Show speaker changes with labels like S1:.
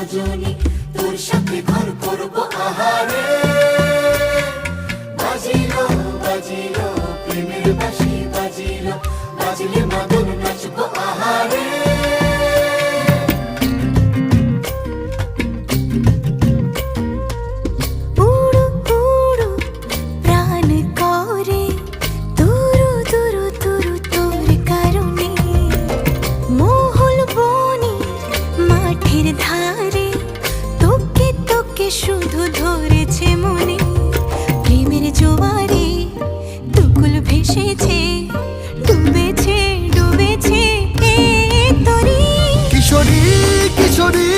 S1: রজনী, তোর সাথে ঘর করবো আহারে। বাজিলো বাজিলো প্রেমের বাঁশি, বাজিলো বাজিলে মদন নাচবো আহারে।
S2: শুধু ধরেছে মনে প্রেমের জোয়ারে, দুকুল ভেসেছে, ডুবেছে ডুবেছে এ তরি।
S3: কিশোরী কিশোরী